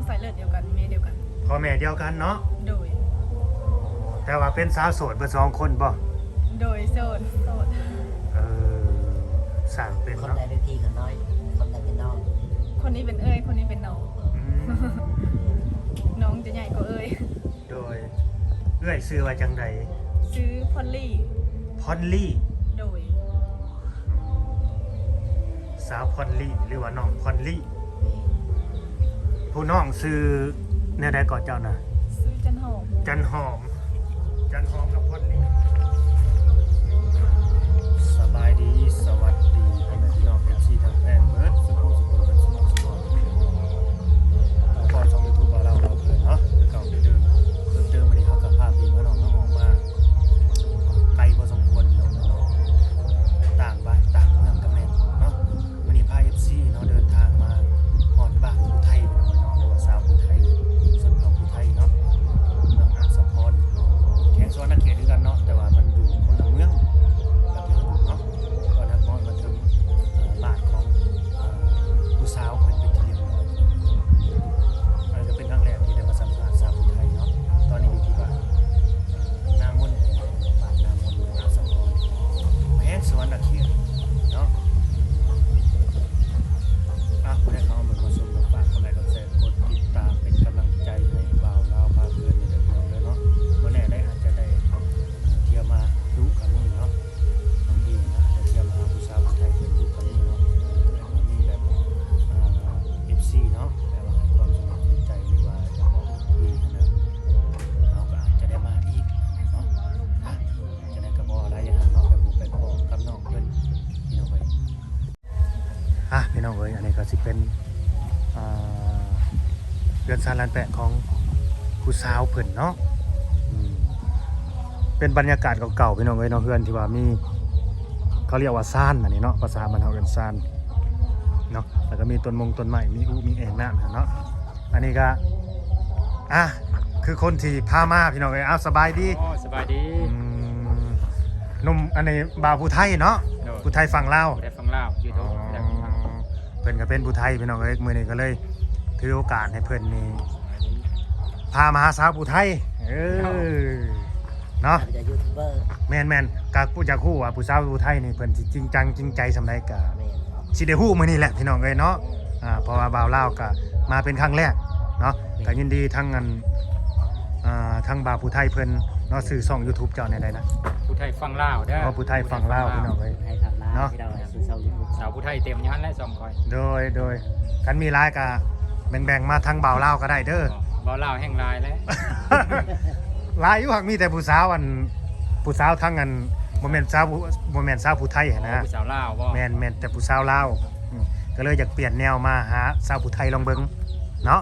สายเลือดเดียวกันแม่เดียวกันพ่อแม่เดียวกันเนาะโดยแต่ว่าเป็นสาวโสดเบอร์2 คนบ่โดยโสดเออสั่งเป็นคนเนาะใดเป็นพี่คนน้อยคนใดเป็นน้องคนนี้เป็นเอ้ยคนนี้เป็นน้องน้องจะใหญ่กว่าเอ้ยโดยเอื้อยซื้อว่าจังใดซื้อพอลลี่พอลลี่โดยสาวพอลลี่หรือว่าน้องพอลลี่ผู้น้องซื้อแนวใดก่อนเจ้านะซื้อจันหอมจันหอมกับพอลลี่สบายดีสวัสดีพ่อแม่พี่น้องเป็นชีทางแฟนเบิร์ดสุขุสุขนเป็นสมองสมองพอช่อง YouTube เราเพื่อนเนาะเก่าเดิมวันนี้เขากับภาพดีเมื่อน้องออกมาไกลพอสมควรเนาะต่างบ้านต่างเมืองกับแม่เนาะวันนี้พา FC เนาะเดินทางมาฮอดบ้านผู้ไทยเป็นน้องเนาะหรือว่าสาวผู้ไทยส่วนของผู้ไทยเนาะเมืองอาสะพรแข่งสวนนักเขียนด้วยกันเนาะแต่ว่ามันอยู่คนละเมืองกับที่เราอยู่เนาะก็นักมอดมาถึงบ้านของผู้สาวเพิ่นเป็นที่เรียบร้อยอันนี้ก็เป็นครั้งแรกที่ได้มาสัมภาษณ์สาวผู้ไทยเนาะตอนนี้อยู่ที่บ้านนามนบ้านนามนเมืองอาสะพรแข่งสวนนักเขียนเนาะผู้ได้เข้ามาชมกับฝากคนไหนก็แชร์กดติดตามเป็นกำลังใจให้บ่าวลาวพาเพื่อนในเดือนเลยเนาะวันนี้ได้อาจจะได้เที่ยวมาดูกันนี่เนาะบางทีนะจะเที่ยวมาผู้สาวผู้ไทยเป็นดูกันนี่เนาะวันนี้แบบFC เนาะแต่ว่าให้ความสนใจหรือว่าจะบอกดีนะเราก็อาจจะได้มาอีกเนาะจะได้กระบอกอะไรอย่างเนาะไปบุกไปขอกับน้องเพื่อนพี่น้องไปพี่น้องเอ้ยอันนี้ก็สิเป็นเรือนซานลานแปะของผู้สาวเพิ่นเนาะเป็นบรรยากาศเก่าๆพี่น้องเอ้ยเนาะเฮือนที่ว่ามีเขาเรียกว่าซานอันนี้เนาะภาษาบ้านเฮาเอิ้นซานเนาะแล้วก็มีต้นต้นไม้มีมีแอ่งน้ำเนาะอันนี้ก็คือคนที่พามาพี่น้องเอ้ยสบายดีสบายดีนุ่มอันนี้บ่าวผู้ไทยเนาะผู้ไทยฝั่งลาวอยู่ตรงเพิ่นก็เป็นผู้ไทยพี่น้องเอ้ยมื้อนี้ก็เลยถือโอกาสให้เพิ่นนี่พามาหาสาวผู้ไทยเนาะจะยูทูบเบอร์แม่นก็ผู้จักฮู้ว่าผู้สาวผู้ไทยนี่เพิ่นสิจริงจังจริงใจสำใดก็สิได้ฮู้มื้อนี้แหละพี่น้องเอ้ยเนาะเพราะว่าบ่าวลาวก็มาเป็นครั้งแรกเนาะก็ยินดีทั้งทั้งบ่าวผู้ไทยเพิ่นเนาะซื้อช่อง YouTube เจ้าในใดนะผู้ไทยฝั่งลาวเด้อผู้ไทยฝั่งลาวพี่น้องเอ้ยเนาะที่เราซื้อช่อง YouTube สาวผู้ไทยเต็มยันและ2คอยโดยกันมีหลายก็แบ่งมาทางบ่าวลาวก็ได้เด้อบ่าวลาวแห่งลายแล้วหลายอยู่หักมีแต่ผู้สาวทั้งบ่แม่นสาวผู้ไทยนะผู้สาวลาวบ่แม่นแต่ผู้สาวลาวก็เลยอยากเปลี่ยนแนวมาหาสาวผู้ไทยลองเบิ่งเนาะ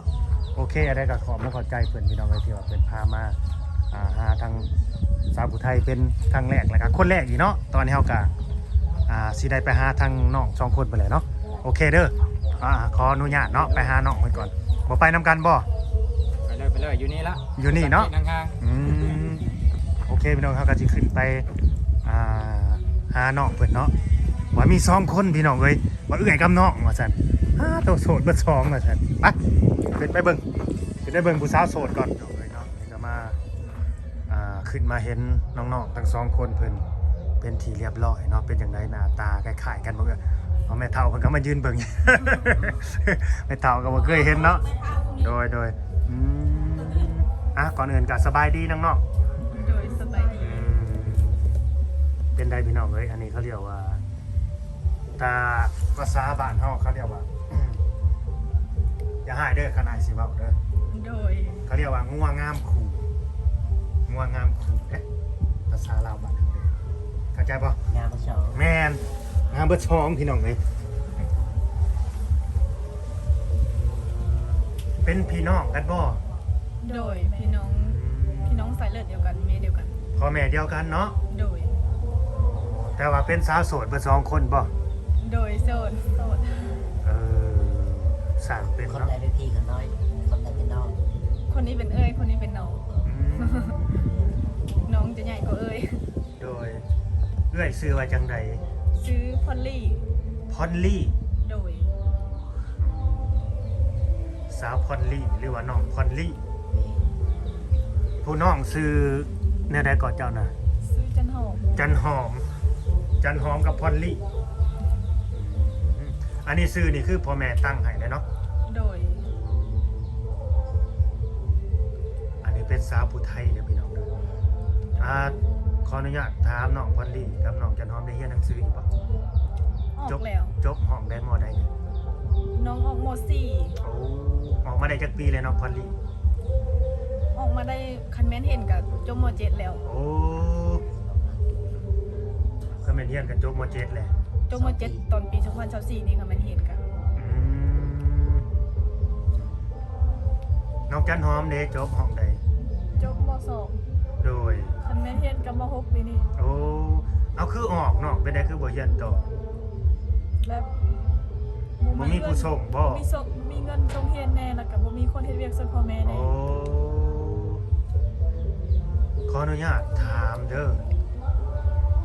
โอเคอะไรก็ขอบมาขอใจเพิ่นพี่น้องเอ้ยที่ว่าเพิ่นพามาหาทางสาวผู้ไทยเป็นครั้งแรกแล้วก็คนแรกอีกเนาะตอนนี้เฮาก็สิได้ไปหาทางน้อง2คนไปเลยเนาะโอเคเด้อขออนุญาตเนาะไปหาน้องเพิ่นก่อนบ่ไปนำกันบ่ไปเลยอยู่นี่ละอยู่นี่เนาะโอเคพี่น้องเฮาก็สิขึ้นไปหาน้องเพิ่นเนาะว่ามี2คนพี่น้องเอ้ยว่าเอื้อยกับน้องว่าซั่นโตโสดเบิด2ว่าซั่นไปขึ้นไปเบิ่งผู้สาวโสดก่อนเนาะนี่ก็มาขึ้นมาเห็นน้องๆทั้ง2คนเพิ่นเป็นที่เรียบร้อยเนาะเป็นจังได๋หน้าตาคล้ายๆกันบ่เอาแม่เฒ่าเพิ่นก็มายืนเบิ่ง แม่เฒ่าก็บ่เคยเห็นเนาะโดยก่อนอื่นก็สบายดีน้องๆโดยสบายดีเป็นได้พี่น้องเอ้ยอันนี้เขาเรียกว่าตาภาษาบ้านเฮาเขาเรียกว่าอย่าหายเด้อขนาดสิเว้าเด้อโดยเขาเรียกว่างัวงามคู่เด้ภาษาลาวบ้านเฮาเด้เข้าใจบ่งามเบิดช่องแม่นงามเบิดช่องพี่น้องเอ้ยเป็นพี่น้องกันบ่โดยพี่น้องสายเลือดเดียวกันแม่เดียวกันพ่อแม่เดียวกันเนาะโดยแต่ว่าเป็นสาวโสดเบิด2คนบ่โดยโสดสั่งเป็นคนใดเป็นพี่คนน้อยคนใดเป็นน้องคนนี้เป็นเอ้ยคนนี้เป็นน้องน้องจะใหญ่กว่าเอ้ยโดยเอื้อยซื้อว่าจังใดซื้อพอลลี่โดย สาวพรลี่หรือว่าน้องพรลี่ผู้น้องซื้อแนวใดก่อนเจ้าน่ะ ซื้อจันหอม จันหอมกับพรลี่อันนี้ซื้อนี่คือพ่อแม่ตั้งให้เลยเนาะ โดย อันนี้เป็นสาวผู้ไทยเด้อพี่น้องเด้อขออนุญาตถามน้องพรลี่กับน้องจันหอมได้เรียนหนังสืออยู่ปะ ออกแล้ว จบห้องได้มอใดเนี่ย น้องออกม โอ้ออกมาได้จักปีเลยน้องพรลี่ .4 ออกมาได้คันแม่นเห็นกับจบม .7 แล้ว โอ้ก็แม่นเรียนกันจบม .7 แหละ จบม .7 ตอนปี2024นี่ค่ะแม่นเห็นกัน อืมน้องจันหอมเด้จบห้องใด จบม โดย .2 คันแม่นเห็นกับม .6 ปีนี้ โอ้เอาคือออกเนาะเป็นได้คือบ่เรียนต่อ แบบ บ่มีผู้ส่งบ่ มีเงินส่งเรียนแน่แล้วก็บ่มีคนเฮ็ดเวียกส่วนพ่อแม่แน่ โอ้ขออนุญาตถามเด้อ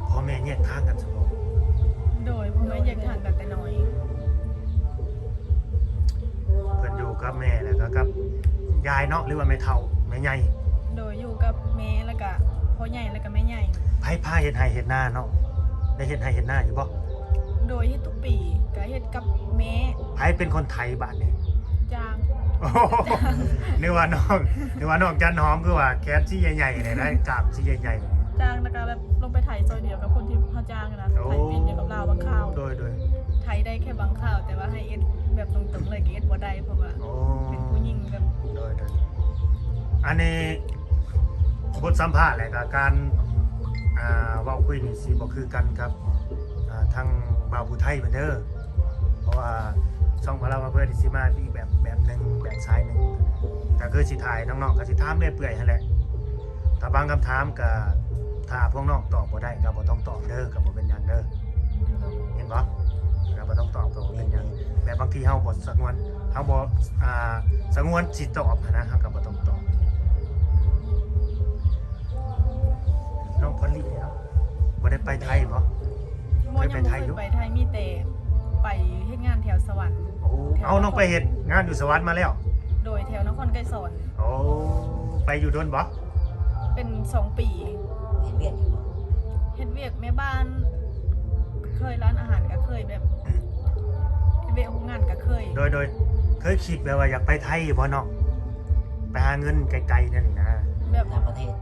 พ่อแม่แยกทางกันสมบ่ โดยพ่อแม่แยกทางกันแต่น้อย เพิ่นอยู่กับแม่แล้วก็กับยายเนาะหรือว่าแม่เฒ่าแม่ใหญ่ โดยอยู่กับแม่แล้วก็พ่อใหญ่แล้วก็แม่ใหญ่ ไผพาเฮ็ดไร่เฮ็ดนาเนาะได้เฮ็ดไร่เฮ็ดนาอยู่บ่ โดยเฮ็ดทุกปีก็เฮ็ดกับแม่ ไผเป็นคนไทยบ้านนี่ จ้าง โอ้โหนึกว่าน้องจันหอมคือว่าแคสซี่ใหญ่ๆเนี่ยได้กราบซี่ใหญ่ จ้างแล้วก็แบบลงไปไถซอยเดียวกับคนที่เขาจ้างนะ โอ้ ไถเป็นเดียวกับลาวบางข้าว ๆโดย ไถได้แค่บางข้าว แต่ว่าให้เอ็ดแบบตรงๆเลยก็เอ็ดบ่ได้เพราะว่า โอ้ เป็นผู้หญิงแบบ โดยอันนี้บทสัมภาษณ์แหละกับการเว้าคุยนี่สิบ่คือกันครับทางบ่าวผู้ไทยเหมือนเด้อเพราะว่าช่องของเรามาเพื่อที่สิมาอีกแบบหนึงแบบสายหนึงแต่คือสิถ่ายน้องๆก็สิถามเรื่อยเปื่อยหั่นแหละถ้าบางคำถามก็ถ้าพวกน้องตอบบ่ได้ก็บ่ต้องตอบเด้อก็บ่เป็นหยังเด้อเห็นบ่ก็บ่ต้องตอบก็บ่เป็นหยังแบบบางทีเฮาบ่สงวนเฮาบ่สงวนสิตอบหั้นนะเฮาก็บ่ต้องตอบน้องพอลลี่เนาะบ่ได้ไปไทยบ่ โมยังบ่เคยไปไทยมีแต่ไปเฮ็ดงานแถวสวรรค์ โอ้เอาน้องไปเฮ็ดงานอยู่สวรรค์มาแล้ว โดยแถวนครไกรสอน โอ้ไปอยู่โดนบ่ เป็น2 ปี เห็นเวียนอยู่บ่ เฮ็ดเวียกแม่บ้าน เคยร้านอาหารก็เคยแบบเฮ็ดเวียกโรงงานก็เคย โดยเคยคิดแบบว่าอยากไปไทยบ่น้องไปหาเงินไกลๆนั่นนะ แบบ ต่างประเทศ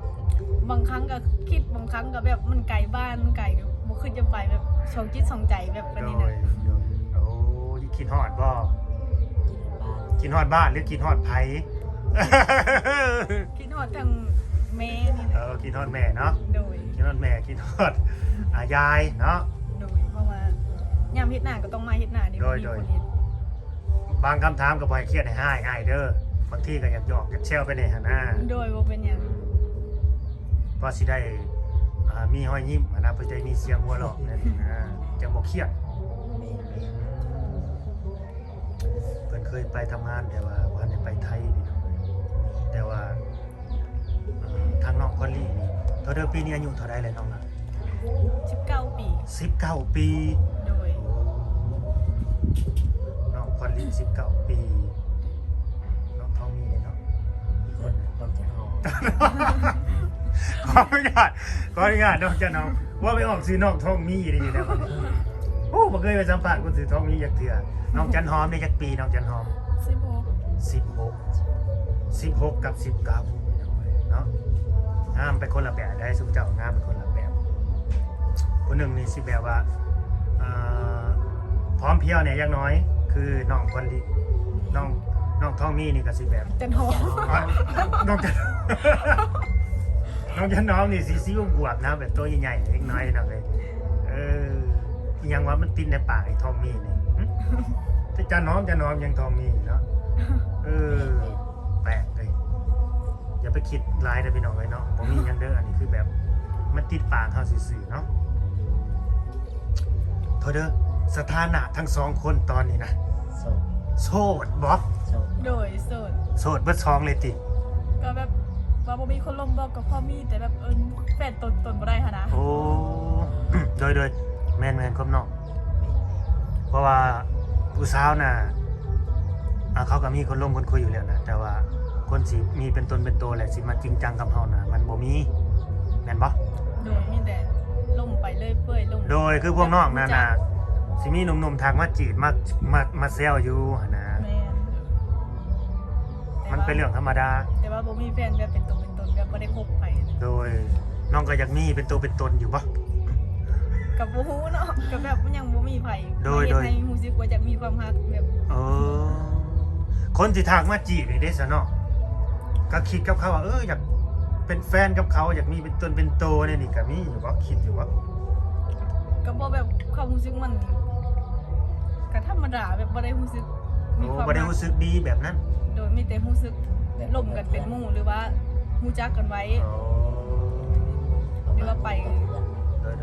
บางครั้งก็คิดบางครั้งก็แบบมันไกลบ้านมันไกลก็บ่คือจะไปแบบสองจิตสองใจแบบ โด นี้ ย นะ โอ้คิดฮอดบ่ กินบ้านคิดฮอดบ้านหรือคิดฮอดไผ คิดฮอดทางแม่นี่นะ คิดฮอดแม่เนาะ โดย คิดฮอดแม่คิดฮอดยายเนาะ โดยเพราะว่ายามเฮ็ดหน้าก็ต้องมาเฮ็ดหน้านี่ โดย มีคนเฮ็ด บางคำถามก็บ่ให้เครียดให้อ้ายเด้อบางทีก็อยากหยอกอยากแซวไปในหั่นน่ะ โดยบ่เป็นหยัง ก็สิได้มีรอยยิ้มนะเพื่อจะได้มีเสียงหัวเราะนั่นนะจะบ่เครียด แม่แม่ เพิ่นเคยไปทำงานแต่ว่าบ่ทันได้ไปไทยพี่น้องแต่ว่าทางน้องพอลลี่นี่เท่าเดิมปีนี้อายุเท่าใดแล้วน้องล่ะ 19 ปี 19 ปี โดย น้องพอลลี่19 ปีน้องทองมีเนี่ยเนาะอีกคนหนึ่ง ต้นจะหอม ขออนุญาตน้องจะน้องว่าไปออกซื้อน้องทองมีดีนะโอ้บ่เคยไปสัมภาษณ์คนซื้อทองมีจักเทื่อน้องจันหอมได้จักปีน้องจันหอม 16กับ19เนาะงามไปคนละแบบได้สุเจ้างามไปคนละแบบคนหนึ่งนี่สิแบบว่าพร้อมเพรียวเนี่ยอย่างน้อยคือน้องคนดีน้องทองมีนี่ก็สิแบบ จันหอม น้องจันน้องนี่สีบวบนะแบบตัวใหญ่ๆเล็กน้อยหน่อยยังว่ามันติดในปากไอ้ทองมีนี่แต่จันน้องยังทองมีเนาะแปลกเลยอย่าไปคิดร้ายนะพี่น้องเลยเนาะผมมียังเด้ออันนี้คือแบบมันติดปากเขาสื่อๆเนาะโทษเด้อสถานะทั้งสองคนตอนนี้นะ โซ่ โสดบอส โซ่ โดยโสด โสดเบิด2เลยติ ก็แบบว่าบ่มีคนลมบอกกับพ่อมีแต่แบบแฟนตนบ่ได้ค่ะนะ โอ้ โดยแมนครบเนาะเพราะว่าผู้สาวน่ะ เขาก็มีคนล้มคนคุยอยู่แล้วนะแต่ว่าคนสิมีเป็นตนเป็นตัวแหละสิมาจริงจังกับเฮานะมันบ่มีแม่นบ่ โดยมีแต่ล่มไปเรื่อยเปื่อยล่ม โดยคือพวกน้องนั่นน่ะสิมีหนุ่มๆทักมาจีบมาแซวอยู่หั่นนะ แม่น มันเป็นเรื่องธรรมดา แต่ว่าบ่มีแฟนแบบเป็นตัวเป็นตนแบบบ่ได้คบไปนะ โดยน้องก็อยากมีเป็นตัวเป็นตนอยู่บ่ กับบ่ฮู้เนาะกับแบบมันยังบ่มีไผ โดย มาเฮ็ให้รู้สึกว่าอยากมีความรักแบบ เออคนที่ทักมาจีบนี่เด้ซะเนาะก็คิดกับเขาว่าอยากเป็นแฟนกับเขาอยากมีเป็นตนเป็นโตเนี่ยนี่ก็มีอยู่บ่คิดอยู่บ่ ก็บ่แบบความรู้สึกมันก็ธรรมดาแบบบ่ได้รู้สึกมี โอ้ ความ บ่ได้ รัก รู้สึกดีแบบนั้น โดยมีแต่รู้สึกล่มกันเป็นหมู่หรือว่ารู้จักกันไว้ อ๋อ หรือว่าไป โดย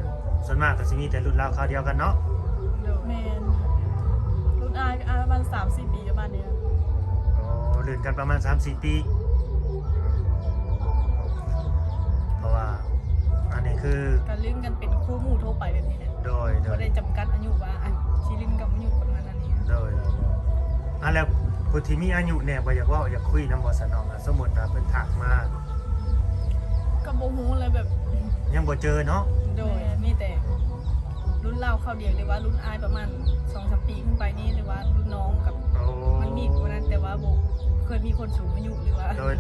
ส่วนมากก็สิมีแต่รุ่นราวคราวเดียวกันเนาะ โดยแม่นรุ่นอายประมาณ 3-4 ปีประมาณเนี้ย อ๋อเลื่อนกันประมาณ 3-4 ปีเพราะว่าอันนี้คือ การลิ้นกันเป็นคู่หมู่ทั่วไปแบบนี้แหละ โดย บ่ได้จำกัดอายุว่าสิลิ้นกับอายุประมาณนั้นนี่ โดยแล้วผู้ที่มีอายุเนี่ยบ่อยากเว้าอยากคุยนำบ่สนองสมมุติว่าเพิ่นทักมา ก็บ่ฮู้เลยแบบ ยังบ่เจอเนาะ โดยมีแต่รุ่นเราเข้าเดียวหรือว่ารุ่นอายประมาณ 2-3 ปีขึ้นไปนี่หรือว่ารุ่นน้องกับ โอ้ มันมีกว่านั้นแต่ว่าบ่เคยมีคนสูงอายุหรือว่า โดย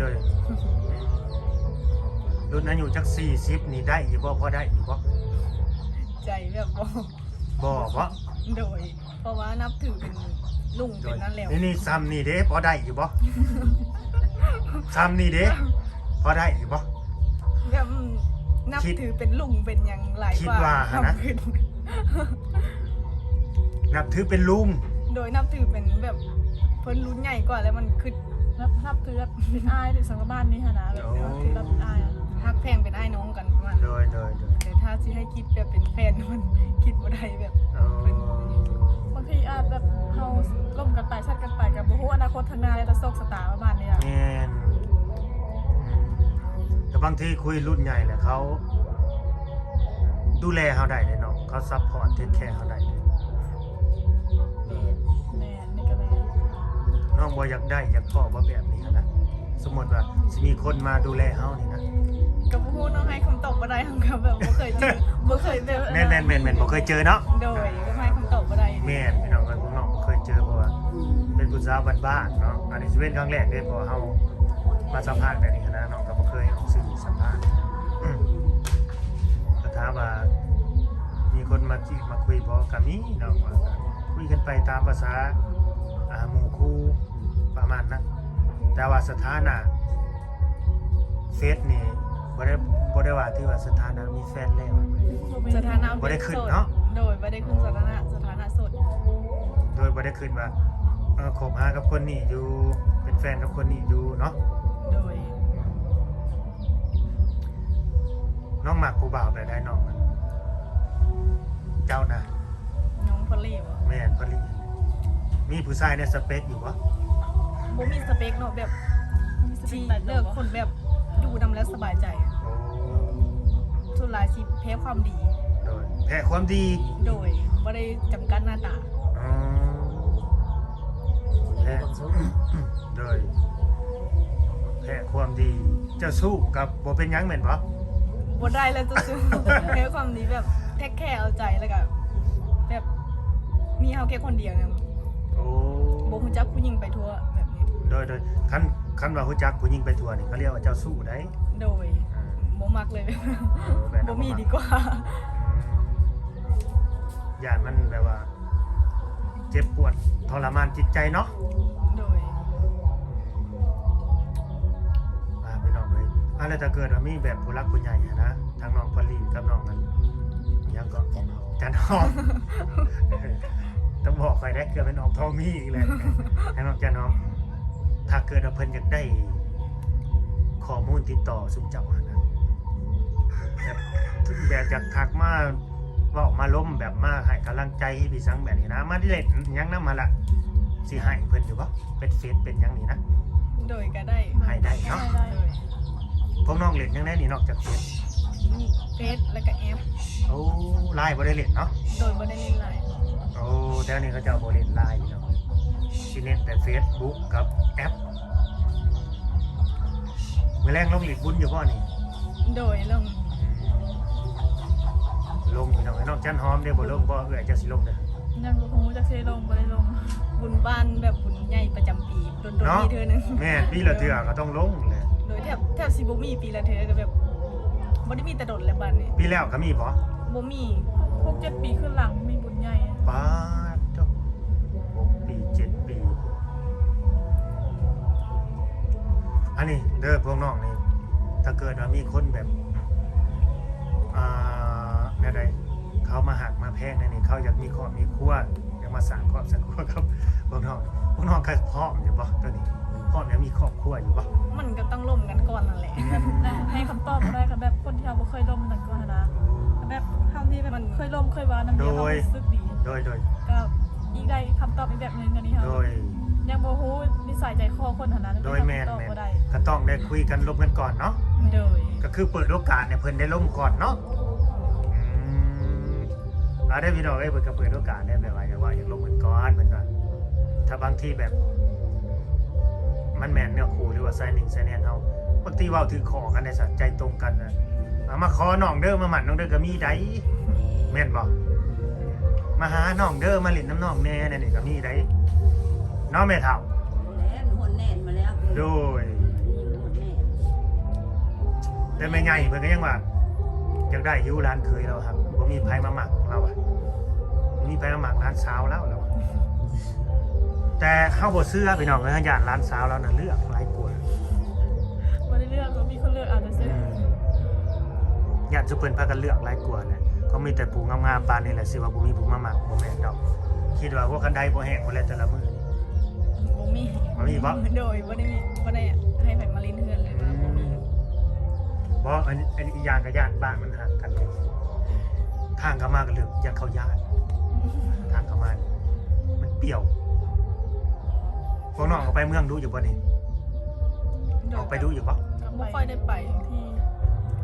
รุ่นอายุจัก40นี่ได้อยู่บ่พอได้อยู่บ่ ใจแบบบ่ บ่บ่ โดย เพราะว่านับถือเป็นลุง โด เป็ ย นนั่นแล้ว นี่ซ้ำนี่เด้พอได้อยู่บ่ซ้ำนี่เด้พอได้อยู่บ่ แบบนับถือเป็นลุงเป็นหยังหลาย คิด กว่า ว่าหานะ ทำขึ้น นับถือเป็นลุง โดยนับถือเป็นแบบเพิ่นรุ่นใหญ่กว่าแล้วมันคือนับถือแบบเป็นอ้ายหรือสังกบ้านนี่ฮะนะแบบนับถือแบบเป็นอ้ายอะฮักแพงเป็นอ้ายน้องกันประมาณ โด นั้น ย แต่ถ้าสิให้คิดแบบเป็นแฟนมันคิดบ่ได้แบบ โอ้ บางทีอาจแบบเราล่มกันไปชัดกันไปกับบ่ฮู้อนาคตทางหน้าและจะโชคชะตาประมาณนี้อะ แม่นแต่บางทีคุยรุ่นใหญ่แหละเขาดูแลเฮาได้เลยเนาะเขาซัพพอร์ตเทคแคร์เฮาได้เลย แม่นนี่ก็แม่น น้องบ่อยากได้อยากพ่อบ่แบบนี้หั้นนะสมมุติว่าสิมีคนมาดูแลเฮานี่นะ กับบ่ฮู้น้องให้คำตอบบ่ได้ของเขาแบบบ่เคยเจอบ่เคยแบบ แม่นบ่เคยเจอเนาะ โดยก็ให้คำตอบบ่ได้ แม่นพี่น้องเอ้ยพวกน้องบ่เคยเจอเพราะว่าเป็นผู้สาวบ้านๆเนาะอันนี้สิเป็นครั้งแรกเด้เพราะว่าเฮามาสัมภาษณ์แบบนี้หั้นนะน้องก็บ่เคยออกสื่อสัมภาษณ์ก็ถามว่ามีคนมาจีบมาคุยบ่ก็มีเนาะว่าก็คุยกันไปตามภาษาหมู่คู่ประมาณนั้นแต่ว่าสถานะเฟซนี่บ่ได้ว่าที่ว่าสถานะมีแฟนแล้ว สถานะ บ่ได้ขึ้นเนาะ โดยบ่ได้ขึ้นสถานะโสด โดยบ่ได้ขึ้นว่าคบหากับคนนี้อยู่เป็นแฟนกับคนนี้อยู่เนาะ โดย น้องมักผู้บ่าวแบบใดน้องมันเจ้านะ น้องพอลลี่บ่ แม่นพอลีมีผู้ชายในสเปคอยู่บ่ บ่มีสเปคเนาะแบบที่เลือกคนแบบอยู่นำแล้วสบายใจ โอ้ ส่วนหลายสิแพ้ความดี โดยแพ้ความดี โดยบ่ได้จำกัดหน้าตา อ๋อแพ้ โดยแพ้ความดีเจ้าสู้กับบ่เป็นหยังแม่นบ่ บ่ได้เลยจะซื้อ แพ้ความดีแบบแท้แค่เอาใจแล้วก็แบบมีเฮาแค่คนเดียวเนี่ย โอ้ บ่ฮู้จักผู้หญิงไปทั่วแบบนี้ โดยคันว่ารู้จักผู้หญิงไปทั่วนี่เขาเรียกว่าเจ้าสู้ได้ โดยบ่มักเลยแบบ แบบนั้น บ่มีดีกว่า อย่างมันแบบว่า เจ็บปวดทรมานจิตใจเนาะ โดย ไปน้องเลยอะไรถ้าเกิดว่ามีแบบผู้รักผู้ใหญ่อะนะทางน้องพอลลี่กับน้องนั้นยังก็ จันทร์ จันหอม ต้องบอกใครได้เกิดเป็นน้องทองมีอีกเลยให้น้องจันหอมถ้าเกิดว่าเพิ่นอยากได้ข้อมูลติดต่อสุมเจ้าอะนะแบบจากทักมาเว่ามาล้มแบบมาให้กำลังใจพี่สังแบบนี้นะมาเล่นหยังนำมาละสิให้เพิ่นอยู่บ่เป็นเฟซเป็นหยังนี่นะ โดยก็ได้ ให้ได้เนาะ โดย พวกน้องเล่นยังได้นี่นอกจากเฟซ มีเฟซแล้วก็แอป โอ้ไลน์บ่ได้เล่นเนาะ โดยบ่ได้เล่นไลน์ โอ้แต่อันนี้เขาจะเอาบ่เล่นไลน์เนาะ สิเน้นแต่ Facebook กับแอปมื้อแรงลงหลีกบุญอยู่บ่นี่ โดยลง ลงพี่น้องไอ้น้องจันหอมเด้บ่ลงบ่เอื้อยจะสิลงเด้อ ยังบ่ฮู้จักสิลงบ่ได้ลง บุญบ้านแบบบุญใหญ่ประจำปีโดน เนาะ ๆมีเธอหนึง แม่ปีละเทื่อก็ต้องลงแหละ โดยแทบสิบ่มีปีละเธอก็แบบบ่ได้มีแต่ดนแล้วบัดนี้ ปีแล้วก็มีบ่ บ่มี 6-7 ปีขึ้นหลังมีบุญใหญ่ ปาดเจ้า6 ปี 7 ปี อันนี้เด้อพวกน้องนี่ถ้าเกิดว่ามีคนแบบแนวใดเขามาหักมาแพงนี่เขาอยากมีครอบมีครัวอยากมาสร้างครอบสร้างครัวครับพวกน้องก็พร้อมอยู่บ่ตัวนี้พร้อมแล้วมีครอบครัวอยู่บ่ มันก็ต้องล่มกันก่อนนั่นแหละ และให้คำตอบบ่ได้ค่ะแบบคนที่เราบ่เคยล่มนั่นก็นะแบบคำที่แบบมันเคยล่มเคยว่านั่นเดียวเรารู้สึกดี โดย ก็อีกได้คำตอบอีกแบบหนึงอันนี้ค่ะ โดย ยังบ่ฮู้นิสัยใจคอคนหั่นน่ะ โดยแม่น ตอบบ่ได้ ก็ต้องได้คุยกันลบกันก่อนเนาะ โดย ก็คือเปิดโอกาสเนี่ยเพิ่นได้ล่มก่อนเนาะได้พี่น้องเพิ่นก็เปิดโอกาสได้แบบว่าอย่างว่าอยากล่มกันก่อนเพิ่นว่าถ้าบางทีแบบมันแม่นเนี่ยครูหรือว่าไซนิ่งไซแนนเฮาบางทีเว้าถือขอกันได้สัใจตรงกันน่ะมาขอน้องเด้อมาหมั่นน้องเด้อก็มีได้แม่นบ่มาหาน้องเด้อมาเล่นน้ำน้องแน่นี่ก็มีได้เนาะแม่เฒ่า แล้วหุ่นแน่นมาแล้ว โดย หุ่นแน่น แต่ไม่ไงเพิ่นก็ยังว่าอยากได้อยู่ร้านเคยเราครับบ่มีไผมาหมักเราอ่ะบ่มีไผมาหมักร้านสาวแล้วเราอะแต่เข้าบ่เสื้อพี่น้องเอ้ยย่านร้านสาวแล้วน่ะเลือกหลายกว่า บ่ได้เลือกว่ามีคนเลือกอาจจะซื้อย่ านสุเพิ่นพากันเลือกหลายกว่าแหละเขามีแต่ผู้งามๆปานนี้แหละสิว่าบ่มีผู้มาหมักบ่แม่นดอกคิดว่าพวกกันใดบ่แห้งบ่แล้วแต่ละมื้อ บ่มี บ่มีบ่ โดยบ่ได้ให้ไผมาลิ้นเฮือนเลยว่าบ่มี บ่อันอีกอย่างก็ย่านบ้านมันห่างกันเลยทางเข้ามาก็เลือกย่านเขาย่านทางเข้ามานี่มันเปรี้ยวพวกน้องออกไปเมืองดูอยู่บ่นี่ออกไปดูอยู่บ่ ก็ บ่ค่อยได้ไป ที่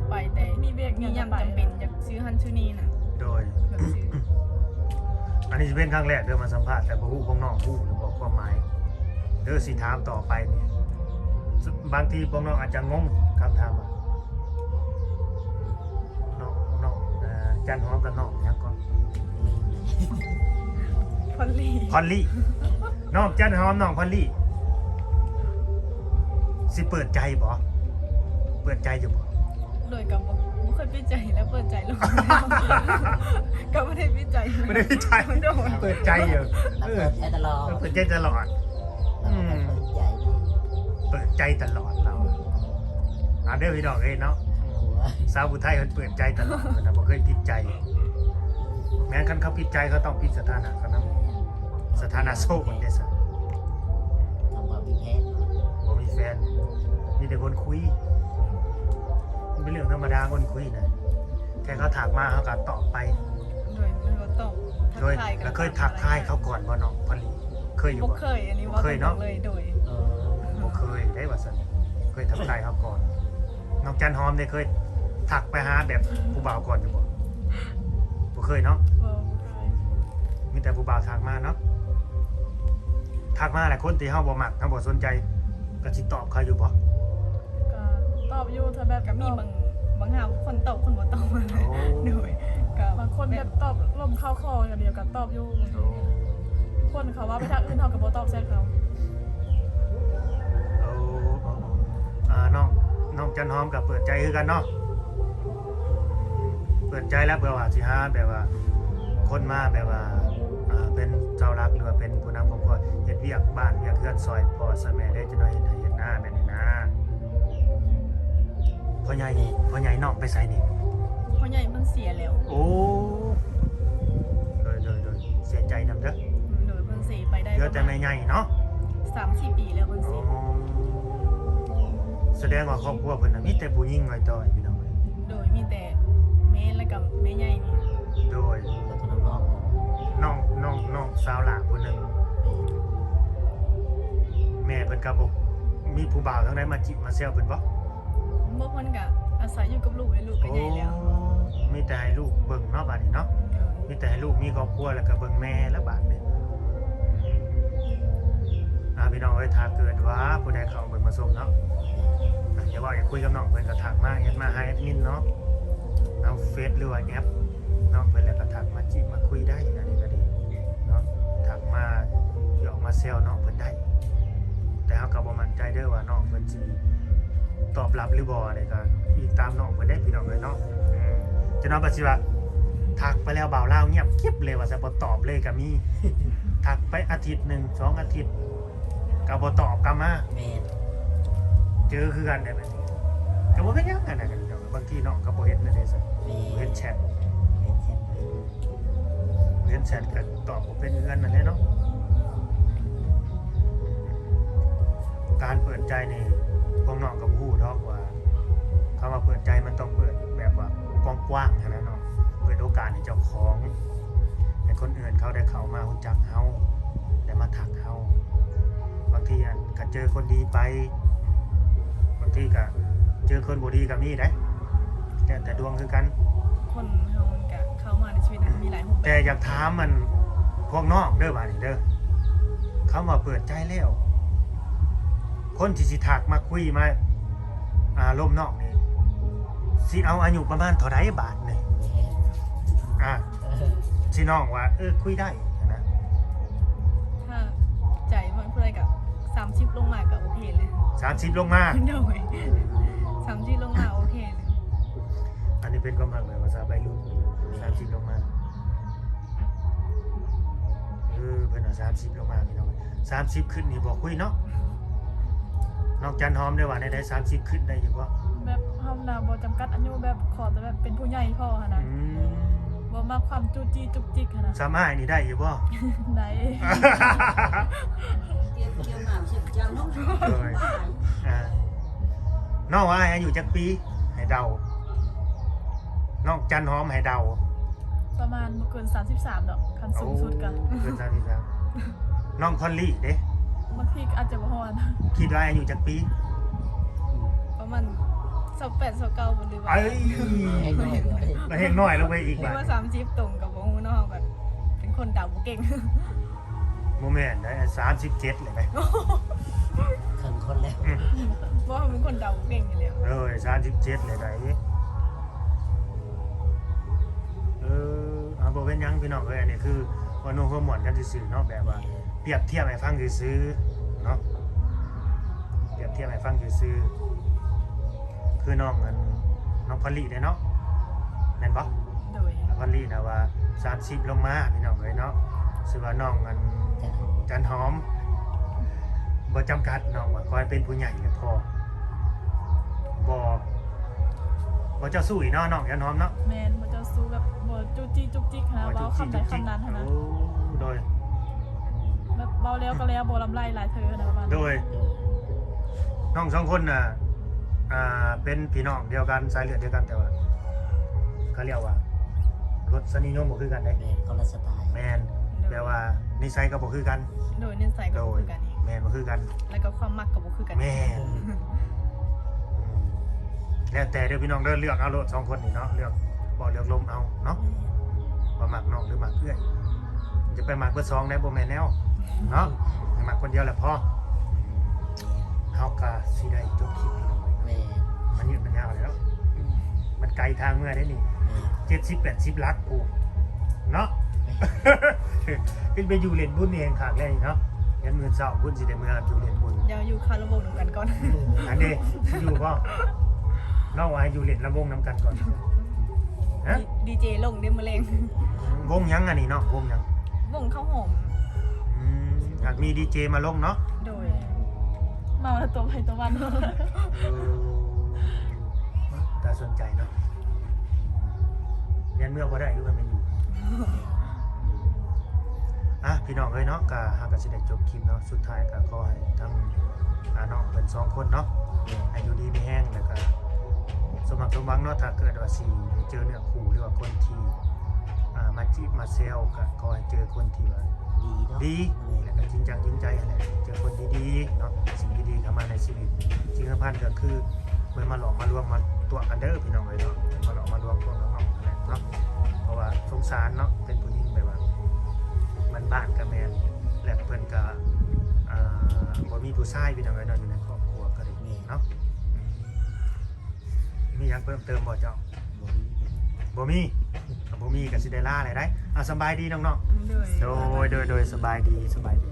ไปแต่ มีเวียก มี งาน ยามจำเป็นอยากซื้อหันซื้อนี่น่ะ โดย แบบซื้อ อันนี้จะเป็นครั้งแรกเดินมาสัมภาษณ์แต่บ่ฮู้พวกน้องฮู้หรือบอกความหมายเด้อสิถามต่อไปนี่บางทีพวกน้องอาจจะงงคำถามว่าน้องจันหอมกับน้องหยังก่อน พอลลี่ พอลลี่น้องจันหอมน้องพอลลี่สิเปิดใจบ่เปิดใจอยู่บ่ โดยกับบ่เคยปิดใจแล้วเปิดใจลงก็ไม่ได้ปิดใจ ไม่ได้ปิดใจ โดน เปิดใจอยู่ เราเปิดใจตลอด เปิดใจตลอด เปิดใจ เปิดใจตลอดเราเด้อพี่น้องเอ้ยเนาะ หัว สาวผู้ไทยมันเปิดใจตลอดมันบ่เคยปิดใจ แม้คันเขาปิดใจเขาต้องปิดสถานะเขานะสถานะโซ่คนเดซะ ทำความพิเพศ บ่มีแฟน มีแต่คนคุย มันเป็นเรื่องธรรมดาคนคุยนะแค่เขาถามมาเขาก็ตอบไป โดยมันก็ตอบทัก โดย ทายกัน แล้วเคยทักทายเขาก่อนบ่น้องพอลีเคยอยู่ บ่ บ่ เคยอันนี้ว่า เคยเนาะ เลยโดย บ่เคยได้ว่าซั่นเคยทักทายเขาก่อน น้องจันหอมได้เคยทักไปหาแบบผู้บ่าวก่อนอยู่บ่บ่เคยเนาะ บ่เคย มีแต่ผู้บ่าวทักมาเนาะทักมาหลายคนที่เฮาบ่มักเฮาบ่สนใจก็สิตอบเขาอยู่บ่ ก็ตอบอยู่ถ้าแบบ ก็มีบางหาคนตอบคนบ่ตอบอะไร โอ้ โดยก็ บางคนแบบตอบลมเข้าคออย่างเดียวกับตอบอยู่คนเขาว่าไปทางอื่นเฮาก็บ่ตอบแซ่เขา น้องจันหอมกับเปิดใจคือกันเนาะเปิดใจแล้วเผื่อว่าสิหาแบบว่า คนมาแบบว่าเป็นเจ้ารักหรือว่าเป็นผู้นำครอบครัวเฮ็ดเวียกบ้านเวียกเรือนซอยพ่อซอยแม่ได้จะน้อยเฮ็ดให้เฮ็ดหน้าแบบนี้นะพ่อใหญ่น้องไปไสนี่ พ่อใหญ่มันเสียแล้ว โอ้โดยเสียใจนำเด้อ โดยเพิ่นเสียไปได้ เหลือแต่แม่ใหญ่เนาะ 3-4 ปีแล้วเพิ่นเสีย แสดงว่าครอบครัวเพิ่นน่ะมีแต่ผู้หญิงไว้ต่อยพี่น้องเอ้ย โดยมีแต่แม่และกับแม่ใหญ่นี่ โดย แล้วก็น้อง น้องสาวหลานคนหนึ่งแม่เพิ่นก็บอกมีผู้บ่าวทั้งใดมาจิมาเซลเพิ่นบ่ เมื่อเพิ่นก็อาศัยอยู่กับลูกไอ้ลูกก็ใหญ่แล้ว มีแต่ให้ลูกเบิ่งเนาะบัดนี้เนาะมีแต่ให้ลูกมีครอบครัวแล้วก็เบิ่งแม่แล้วบัดนี้ พี่น้องเอ้ยถ้าเกิดว่าผู้ใดเข้าเบิ่งมาชมเนาะอย่าว่าอย่าคุยกับน้องเพิ่นก็ทักมาแอดมาให้แอดมินเนาะเอาเฟซหรือว่าแอปเนาะเพิ่นแล้วก็ทักมาจีบมาคุยได้อันนี้ก็ดีเนาะทักมาหยอกมาแซวน้องเพิ่นได้แต่เฮาก็บ่มั่นใจเด้อว่าน้องเพิ่นสิตอบรับหรือบ่นี่ก็อีกตามน้องเพิ่นได้พี่น้องเอ้ยเนาะจะน้องว่าสิว่าทักไปแล้วบ่าวลาวเงียบกิ๊บเลยว่าจะบ่ตอบเลยก็มี ทักไปอาทิตย์1 2อาทิตย์ก็บ่ตอบกลับมา แม่น เจอคือกันได้แบบนี้ก็บ่เป็นหยังกันนะกันบางทีน้องก็บ่เห็นนั่นเด้ซะ แม่ เห็นแชท เป็นเช่น เห็นแชทก็ตอบบ่เป็นเงินนั่นแหละเนาะการเปิดใจนี่พวกน้องก็บ่ฮู้ดอกว่าคำว่าเปิดใจมันต้องเปิดแบบว่ากว้างๆนะเนาะเปิดโอกาสให้เจ้าของให้คนอื่นเขาได้เข้ามารู้จักเฮาได้มาทักเฮาบางทีอันก็เจอคนดีไปบางทีก็เจอคนบ่ดีก็มีได้แต่ดวงคือกัน คนเฮามันก็เข้ามาในชีวิตนั้นมีหลายรูปแบ แต่ บ อยากถามมันพวกนอกเด้อว่านี่เด้อคำว่าเปิดใจแล้วคนที่สิทักมาคุยมาร่มนอกนี่สิเอาอายุประมาณเท่าใดบาทนี่ แม่น สิน้องว่าคุยได้นะ ถ้าใจมันเพื่อกับ30ลงมาก็โอเคเลย 30ลงมา โดย30ลงมาโอเคเลย อันนี้เป็นความหมายแบบภาษาใบรุ่น30ลงมาเพิ่นเอา30ลงมาพี่น้อง30ขึ้นนี่บ่คุยเนาะนอกจันหอมได้ว่าได้30ขึ้นได้อยู่บ่ แบบเฮาน่ะบ่จำกัดอายุแบบขอแต่แบบเป็นผู้ใหญ่พอหั่นน่ะบ่มาความจู้จี้จุกจิกหั่นน่ะ สามารถนี่ได้อยู่บ่ ได้ เลยน้องว่าอายุจักปีให้เดาน้องจันหอมให้เดา ประมาณบ่เกิน33ดอกคันสูงสุดก็ เกิน33น้องคอนลี่เด้ บางทีก็อาจจะบ่ฮอด คิดว่าอายุจักปี ประมาณ28 29บ่หรือว่า เอ้ย ให้น้อยเลย เราเฮงน้อยลงไปอีก หรือ ว่า ว่า30ตรงกับบ่ฮู้เนาะแบบเป็นคนเดาบ่เก่ง โมเมนต์ได้37เลยไหม เคินคนแล้ว ว่าเป็นคนเดาบ่เก่งอยู่แล้ว 37เลยได้เอาบ่เป็นหยังพี่น้องเอ้ยอันนี้คือว่านุ่งหัวหมอนกันซื่อๆเนาะแบบว่าเปรียบเทียบให้ฟังซื่อๆเนาะเปรียบเทียบให้ฟังซื่อๆคือน้องพอลลี่เด้เนาะแม่นบ่ โดย พอลลี่นะว่า30ลงมาพี่น้องเอ้ยเนาะชื่อว่าน้องจันหอมบ่จำกัดน้องว่าขอให้เป็นผู้ใหญ่เนี่ยพอบ่เจ้าสู้อีเนาะน้องจันหอมเนาะ แม่นบ่เจ้าสู้แบบบ่จู้จี้จุกจิกนะเว้าคำใดคำนั้นหั่นนะ โอ้โดย แบบเว้าแล้วก็แล้วบ่ลำไรหลายเธอนะประมาณ โดยน้องสองคนน่ะเป็นพี่น้องเดียวกันสายเลือดเดียวกันแต่ว่าเขาเรียกว่ารสนิยมบ่คือกันได้ แม่นคนละสไตล์ แม่นแปลว่านิสัยก็บ่คือกัน โดยนิสัยก็ โด บ่ ย คือกันอีก แม่นบ่คือกัน แล้วก็ความมักก็บ่คือกัน แม่นแล้วแต่เด้อพี่น้องเด้อเลือกเอาโลดสองคนนี่เนาะเลือกบ่เลือกลมเอาเนาะว่ามักน้องหรือมักเอื้อยจะไปมักเบอร์2ได้บ่แม่นแนวเนาะให้มักคนเดียวแหละพอเฮาก็สิได้จบคลิปพี่น้องเอ้ย แม่น มันยืดมันยาวแล้วมันไกลทางเมื่อได้นี่ แม่น 70-80 ลักกูเนาะ เป็นไปอยู่เล่นบุญเองขางแรกเนาะยันมื้อเช้าบุญสิได้เมื่ออยู่เล่นบุญ เดี๋ยวอยู่คาราโบนำกันก่อน อันนี้อยู่บ่น้องว่าอยู่เล่นลำวงนำกันก่อนฮะ ดีเจลงเด้มื้อแรง วงหยังอันนี้เนาะวงหยัง วงข้าวหอม อยากมีดีเจมาลงเนาะ โดยมาแล้วตัวไปตัววัน ถ้าสนใจเนาะเรียนเมื่อบ่ได้อยู่กันมันอยู่พี่น้องเอ้ยเนาะก็หากก็สิได้จบคลิปเนาะสุดท้ายก็ขอให้ทั้งน้องเป็น2คนเนาะให้อยู่ดีมีแห้งแล้วก็สมหวังสมหวังเนาะถ้าเกิดว่าสิได้เจอเนื้อคู่หรือว่าคนที่มาจีบมาเซลก็ขอให้เจอคนที่ว่า ดีเนาะ ดีแล้วก็จริงจังจริงใจอะไรเจอคนดีๆเนาะสิ่งดีๆเข้ามาในชีวิตจริงๆพันก็คือเมื่อมาหลอกมาลวงมาตัวกันเด้อพี่น้องเลยเนาะมาหลอกมาลวงพวกน้องๆอะไรเนาะเพราะว่าสงสารเนาะเป็นผู้หญิงแบบว่ามันบ้านกับแมนและเพิ่นก็ บ่มีผู้ชายพี่น้องเอ้ยเนาะอยู่ในครอบครัวก็ได้นี่เนาะมีหยังเพิ่มเติมบ่เจ้าบ่มีก็สิได้ลาเลยได้สบายดีน้องๆ เลย โดยสบายดี